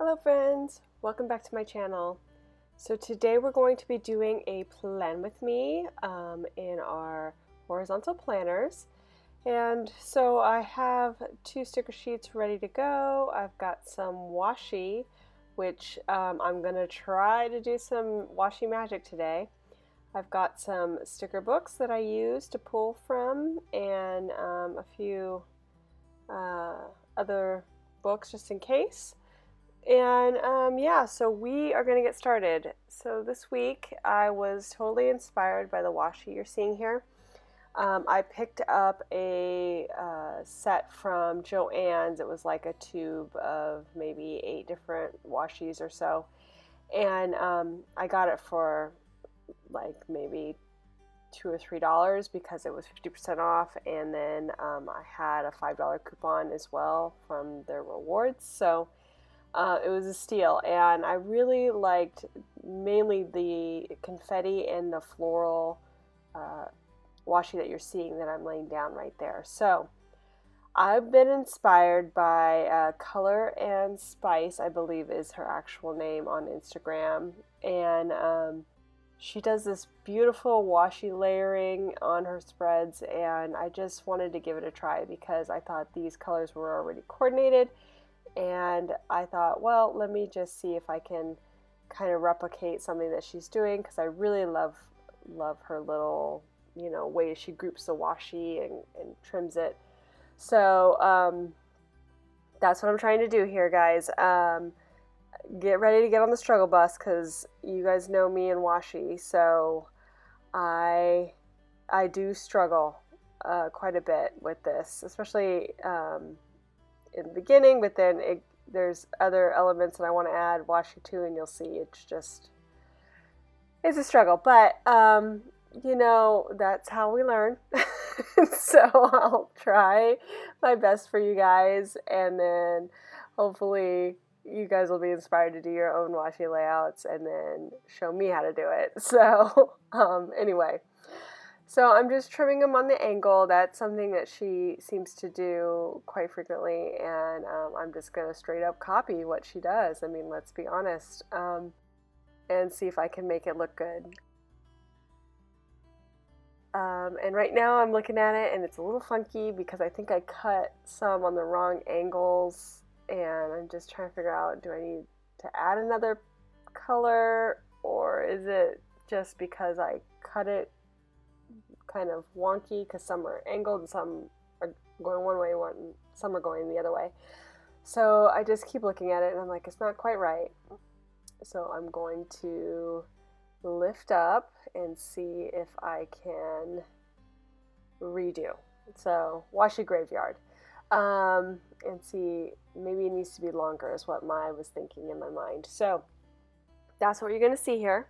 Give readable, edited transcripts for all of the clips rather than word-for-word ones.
Hello friends, welcome back to my channel. So today we're going to be doing a plan with me in our horizontal planners. And so I have two sticker sheets ready to go. I've got some washi, which I'm going to try to do some washi magic today. I've got some sticker books that I use to pull from and a few other books just in case. And yeah, so we are going to get started. So this week I was totally inspired by the washi you're seeing here. I picked up a set from Joann's. It was like a tube of maybe 8 different washis or so. And I got it for like maybe $2 or $3 because it was 50% off. And then I had a $5 coupon as well from their rewards. So it was a steal, and I really liked mainly the confetti and the floral washi that you're seeing that I'm laying down right there. So I've been inspired by Color and Spice, I believe is her actual name on Instagram, and she does this beautiful washi layering on her spreads, and I just wanted to give it a try because I thought these colors were already coordinated. And I thought, well, let me just see if I can kind of replicate something that she's doing, because I really love her little, way she groups the washi and trims it. So that's what I'm trying to do here, guys. Get ready to get on the struggle bus, because you guys know me and washi, so I do struggle quite a bit with this, especially in the beginning, but then there's other elements that I want to add washi to, and you'll see it's a struggle, but that's how we learn. So I'll try my best for you guys, and then hopefully you guys will be inspired to do your own washi layouts and then show me how to do it. So anyway, so I'm just trimming them on the angle. That's something that she seems to do quite frequently, and I'm just going to straight up copy what she does. I mean, let's be honest, and see if I can make it look good. And right now I'm looking at it, and it's a little funky because I think I cut some on the wrong angles, and I'm just trying to figure out, do I need to add another color, or is it just because I cut it kind of wonky, because some are angled and some are going one way, some are going the other way. So I just keep looking at it, and I'm like, it's not quite right. So I'm going to lift up and see if I can redo. So washi graveyard, and see, maybe it needs to be longer is what I was thinking in my mind. So that's what you're going to see here,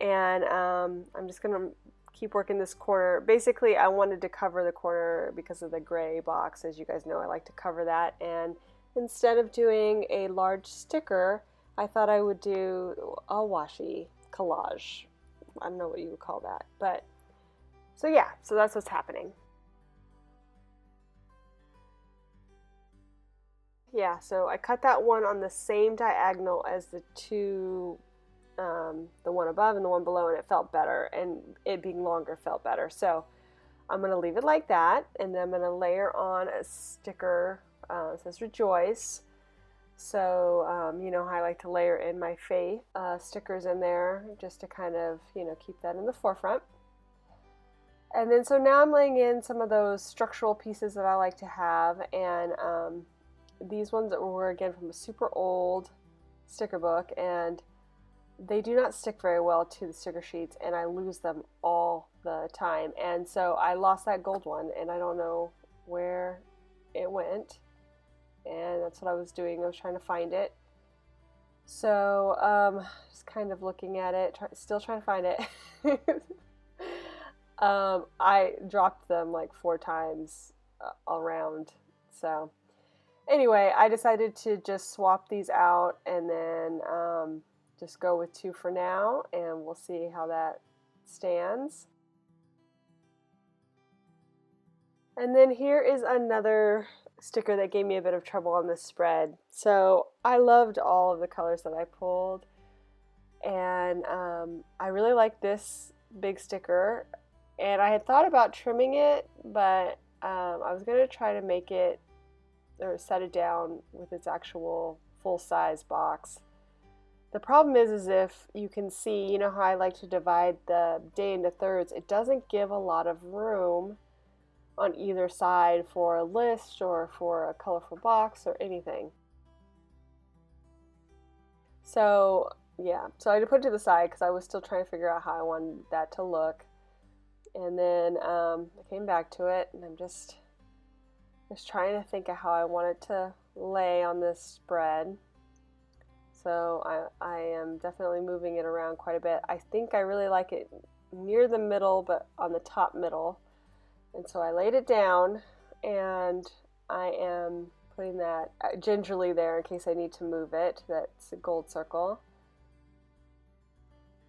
and I'm just going to keep working this corner. Basically, I wanted to cover the corner because of the gray box. As you guys know, I like to cover that, and instead of doing a large sticker, I thought I would do a washi collage. I don't know what you would call that, but so yeah, so that's what's happening. Yeah, so I cut that one on the same diagonal as the two, the one above and the one below, and it felt better, and it being longer felt better. So I'm going to leave it like that, and then I'm going to layer on a sticker. It says Rejoice. So you know how I like to layer in my faith stickers in there, just to kind of keep that in the forefront. And then so now I'm laying in some of those structural pieces that I like to have, and these ones that were again from a super old sticker book, and they do not stick very well to the sticker sheets, and I lose them all the time. And so I lost that gold one, and I don't know where it went, and that's what I was doing. I was trying to find it. So just kind of looking at it, still trying to find it. I dropped them like 4 times around. So anyway, I decided to just swap these out, and then just go with 2 for now, and we'll see how that stands. And then here is another sticker that gave me a bit of trouble on this spread. So I loved all of the colors that I pulled, and I really like this big sticker, and I had thought about trimming it, but I was going to try to make it or set it down with its actual full-size box. The problem is if you can see, you know how I like to divide the day into thirds, it doesn't give a lot of room on either side for a list or for a colorful box or anything. So yeah, so I put it to the side because I was still trying to figure out how I wanted that to look. And then I came back to it, and I'm just trying to think of how I want it to lay on this spread. So I am definitely moving it around quite a bit. I think I really like it near the middle, but on the top middle. And so I laid it down, and I am putting that gingerly there in case I need to move it. That's a gold circle.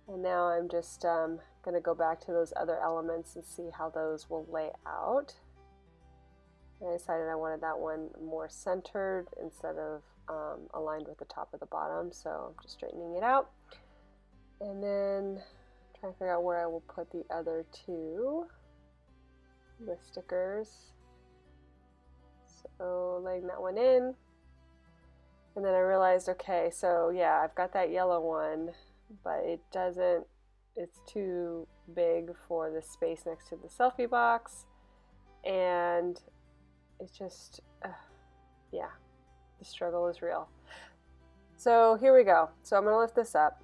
And now I'm just going to go back to those other elements and see how those will lay out. And I decided I wanted that one more centered instead of aligned with the top of the bottom, so I'm just straightening it out. And then trying to figure out where I will put the other two, the stickers. So laying that one in, and then I realized, okay, so yeah, I've got that yellow one, but it's too big for the space next to the selfie box, and it's just, yeah, the struggle is real. So here we go. So I'm going to lift this up,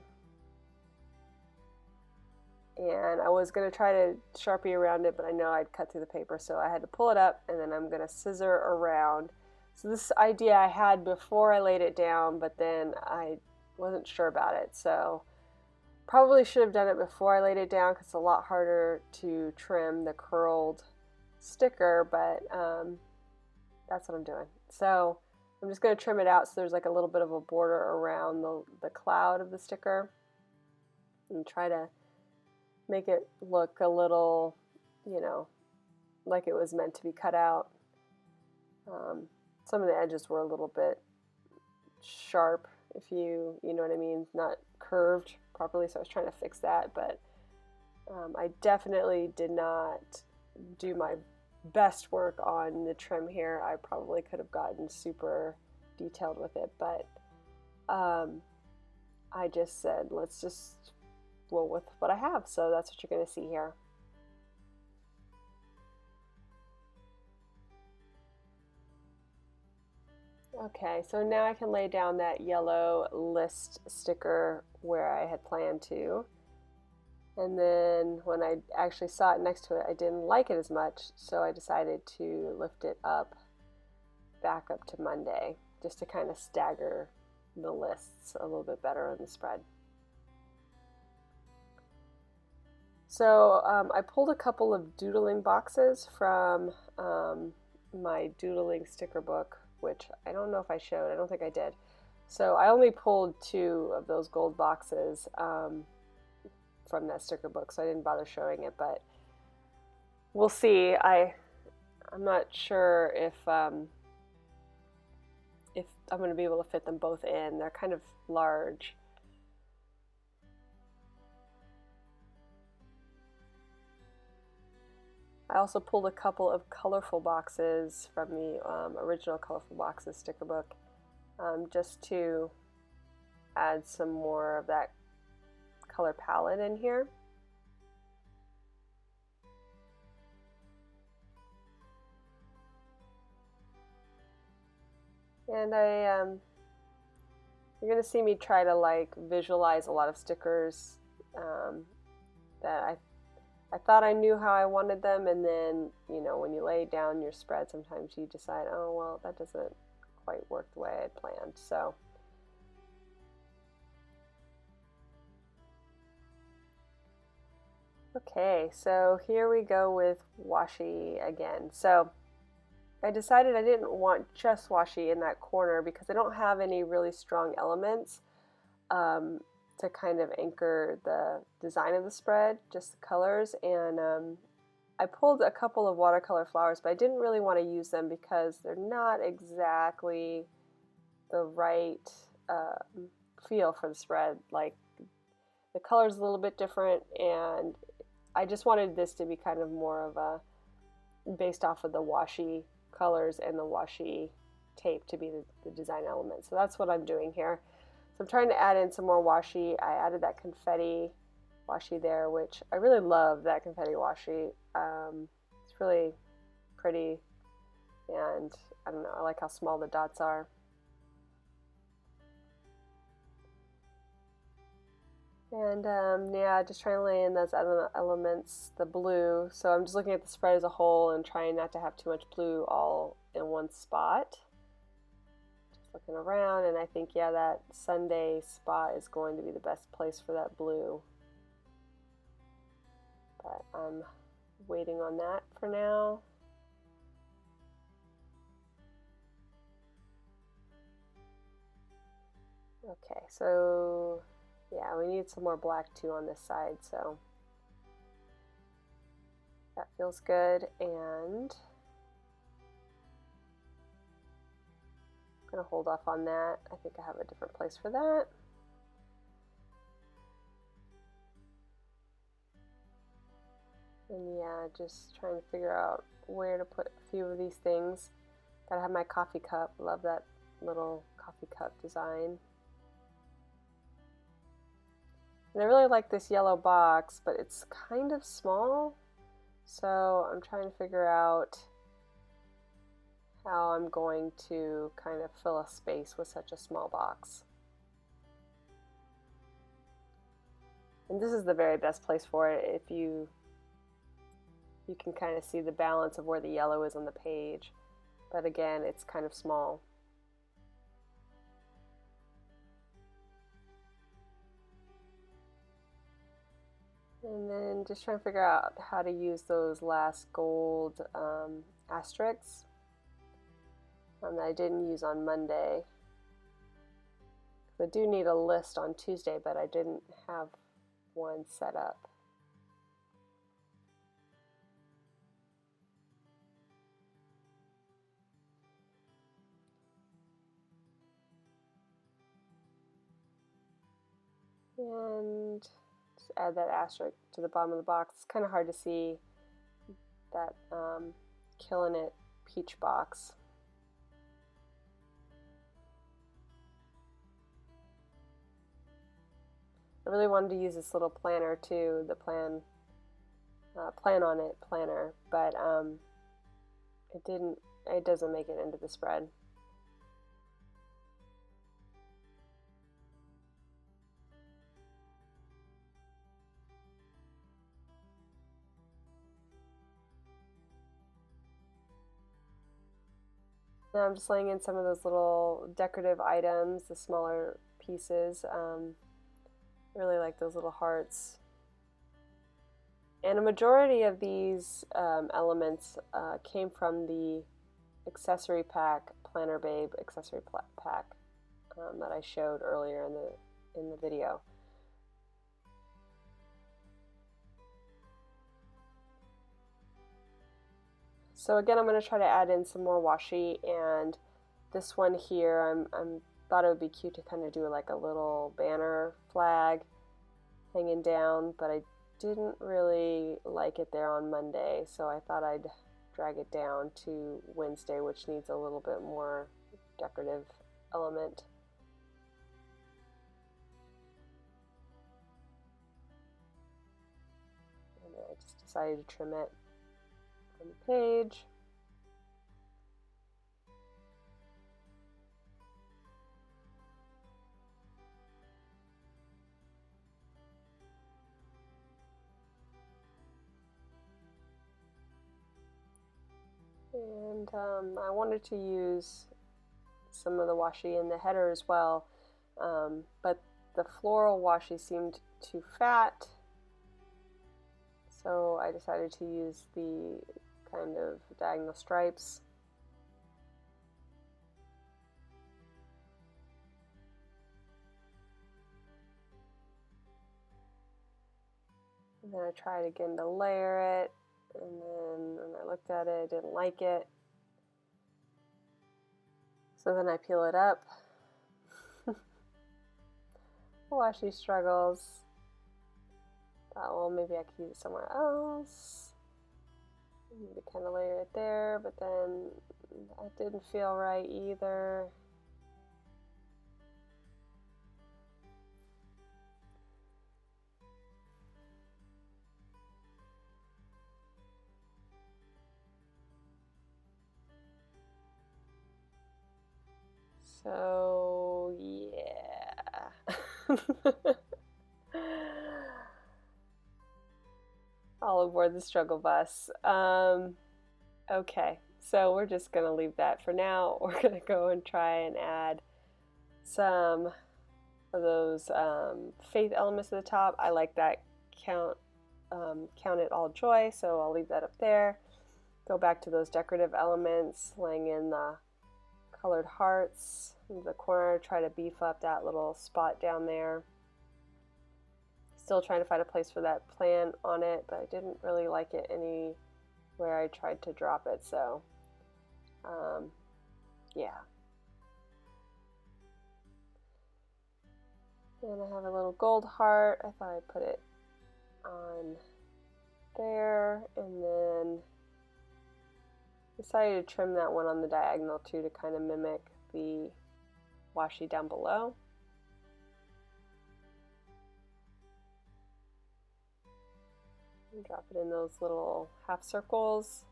and I was going to try to Sharpie around it, but I know I'd cut through the paper, so I had to pull it up, and then I'm going to scissor around. So this idea I had before I laid it down, but then I wasn't sure about it, so probably should have done it before I laid it down because it's a lot harder to trim the curled sticker, but that's what I'm doing. So I'm just going to trim it out so there's like a little bit of a border around the cloud of the sticker, and try to make it look a little, you know, like it was meant to be cut out. Some of the edges were a little bit sharp, if you know what I mean, not curved properly, so I was trying to fix that, but I definitely did not do my best work on the trim here. I probably could have gotten super detailed with it, but I just said, let's just roll with what I have, so that's what you're going to see here. Okay, so now I can lay down that yellow list sticker where I had planned to. And then when I actually saw it next to it, I didn't like it as much, so I decided to lift it up, back up to Monday, just to kind of stagger the lists a little bit better on the spread. So I pulled a couple of doodling boxes from my doodling sticker book, which I don't know if I showed. I don't think I did. So I only pulled 2 of those gold boxes from that sticker book, so I didn't bother showing it, but we'll see. I'm not sure if I'm going to be able to fit them both in. They're kind of large. I also pulled a couple of colorful boxes from the original Colorful Boxes sticker book, just to add some more of that color palette in here. And you're going to see me try to like visualize a lot of stickers that I thought I knew how I wanted them, and then, you know, when you lay down your spread, sometimes you decide, oh, well, that doesn't quite work the way I had planned. So okay, so here we go with washi again. So I decided I didn't want just washi in that corner because I don't have any really strong elements to kind of anchor the design of the spread, just the colors, and I pulled a couple of watercolor flowers, but I didn't really want to use them because they're not exactly the right feel for the spread. Like, the color's a little bit different, and I just wanted this to be kind of more of a, based off of the washi colors and the washi tape to be the design element. So that's what I'm doing here. So I'm trying to add in some more washi. I added that confetti washi there, which I really love that confetti washi. It's really pretty, and I don't know, I like how small the dots are. And yeah, just trying to lay in those elements, the blue. So I'm just looking at the spread as a whole and trying not to have too much blue all in one spot. Just looking around, and I think, yeah, that Sunday spot is going to be the best place for that blue. But I'm waiting on that for now. Okay, so yeah, we need some more black too on this side, so that feels good. And I'm gonna hold off on that. I think I have a different place for that. And yeah, just trying to figure out where to put a few of these things. Gotta have my coffee cup. Love that little coffee cup design. And I really like this yellow box, but it's kind of small. So I'm trying to figure out how I'm going to kind of fill a space with such a small box. And this is the very best place for it. If you can kind of see the balance of where the yellow is on the page. But again, it's kind of small. And then just trying to figure out how to use those last gold asterisks that I didn't use on Monday. I do need a list on Tuesday, but I didn't have one set up. And just add that asterisk to the bottom of the box. It's kind of hard to see that Killing It peach box. I really wanted to use this little planner too, the plan on it planner, but it doesn't make it into the spread. Now I'm just laying in some of those little decorative items, the smaller pieces. Really like those little hearts. And a majority of these elements came from the accessory pack, Planner Babe accessory pack that I showed earlier in the video. So again, I'm going to try to add in some more washi, and this one here, I'm thought it would be cute to kind of do like a little banner flag hanging down, but I didn't really like it there on Monday, so I thought I'd drag it down to Wednesday, which needs a little bit more decorative element. And I just decided to trim it on the page. And I wanted to use some of the washi in the header as well, but the floral washi seemed too fat, so I decided to use the kind of diagonal stripes. And then I tried again to layer it, And then when I looked at it, I didn't like it. So then I peel it up. Washi struggles. Thought, well, maybe I could use it somewhere else. Maybe kind of layer it there, but then that didn't feel right either. So, yeah. All aboard the struggle bus. Okay, so we're just going to leave that for now. We're going to go and try and add some of those faith elements at the top. I like that count it all joy, so I'll leave that up there. Go back to those decorative elements, laying in the colored hearts in the corner, try to beef up that little spot down there. Still trying to find a place for that plant on it, but I didn't really like it anywhere I tried to drop it, so yeah. And I have a little gold heart. I thought I'd put it on there, and then decided to trim that one on the diagonal too to kind of mimic the washi down below. And drop it in those little half circles.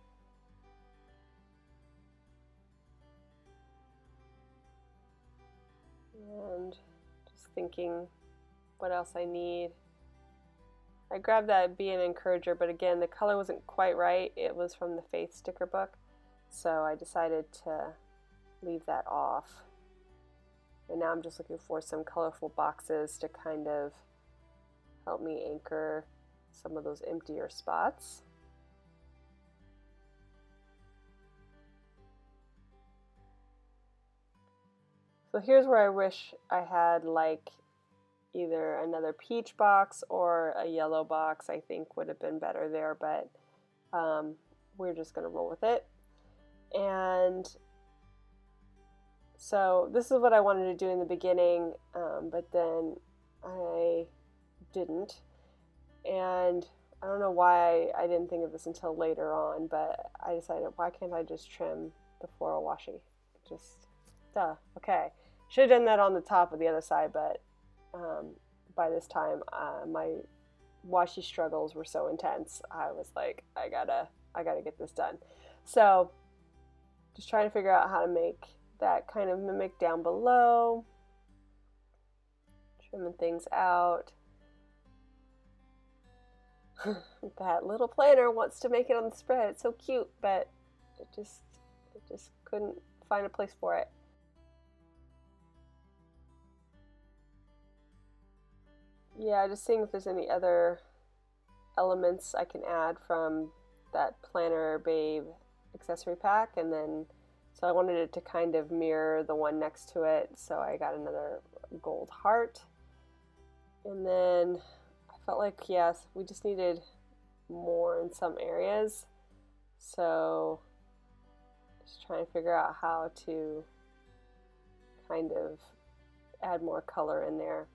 And just thinking what else I need. I grabbed that Be an Encourager, but again, the color wasn't quite right. It was from the Faith sticker book, so I decided to leave that off. And now I'm just looking for some colorful boxes to kind of help me anchor some of those emptier spots. So here's where I wish I had like either another peach box or a yellow box. I think would have been better there, but we're just going to roll with it. And so this is what I wanted to do in the beginning, but then I didn't. And I don't know why I didn't think of this until later on, but I decided, why can't I just trim the floral washi? Just, duh, okay. Should have done that on the top of the other side, but by this time, my washi struggles were so intense. I was like, I gotta get this done. So just trying to figure out how to make that kind of mimic down below, trimming things out. That little planner wants to make it on the spread. It's so cute, but it just couldn't find a place for it. Yeah, just seeing if there's any other elements I can add from that Planner Babe accessory pack, and then so I wanted it to kind of mirror the one next to it, so I got another gold heart. And then I felt like, yes, we just needed more in some areas, so just trying to figure out how to kind of add more color in there.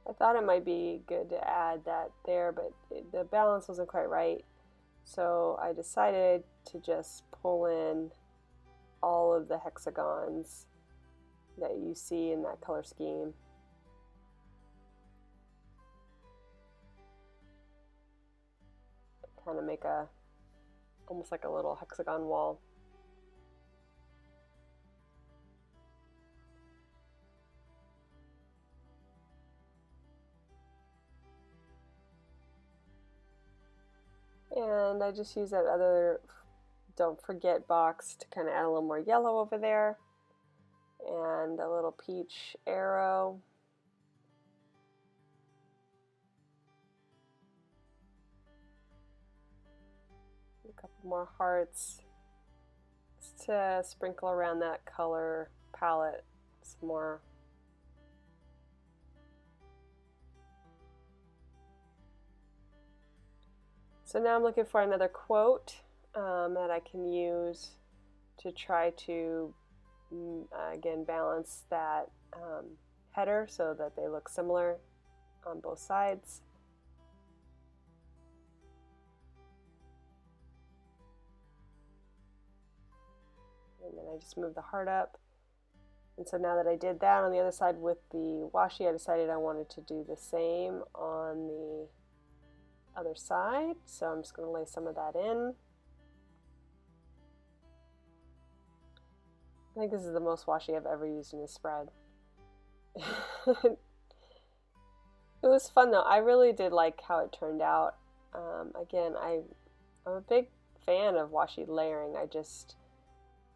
I thought it might be good to add that there, but the balance wasn't quite right. So I decided to just pull in all of the hexagons that you see in that color scheme. Kind of make almost like a little hexagon wall. And I just use that other Don't Forget box to kind of add a little more yellow over there. And a little peach arrow. A couple more hearts. just to sprinkle around that color palette some more. So now I'm looking for another quote that I can use to try to, again, balance that header so that they look similar on both sides. And then I just move the heart up. And so now that I did that on the other side with the washi, I decided I wanted to do the same on the other side. So I'm just going to lay some of that in. I think this is the most washi I've ever used in a spread. It was fun though. I really did like how it turned out. Again, I'm a big fan of washi layering. I just,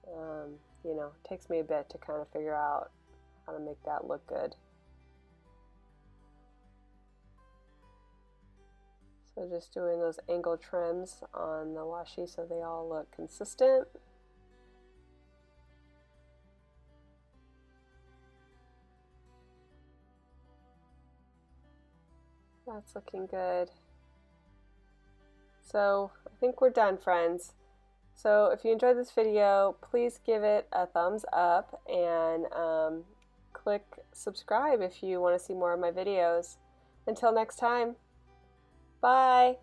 you know, it takes me a bit to kind of figure out how to make that look good. So just doing those angle trims on the washi so they all look consistent. That's looking good. So I think we're done, friends. So if you enjoyed this video, please give it a thumbs up and click subscribe if you want to see more of my videos. Until next time, bye!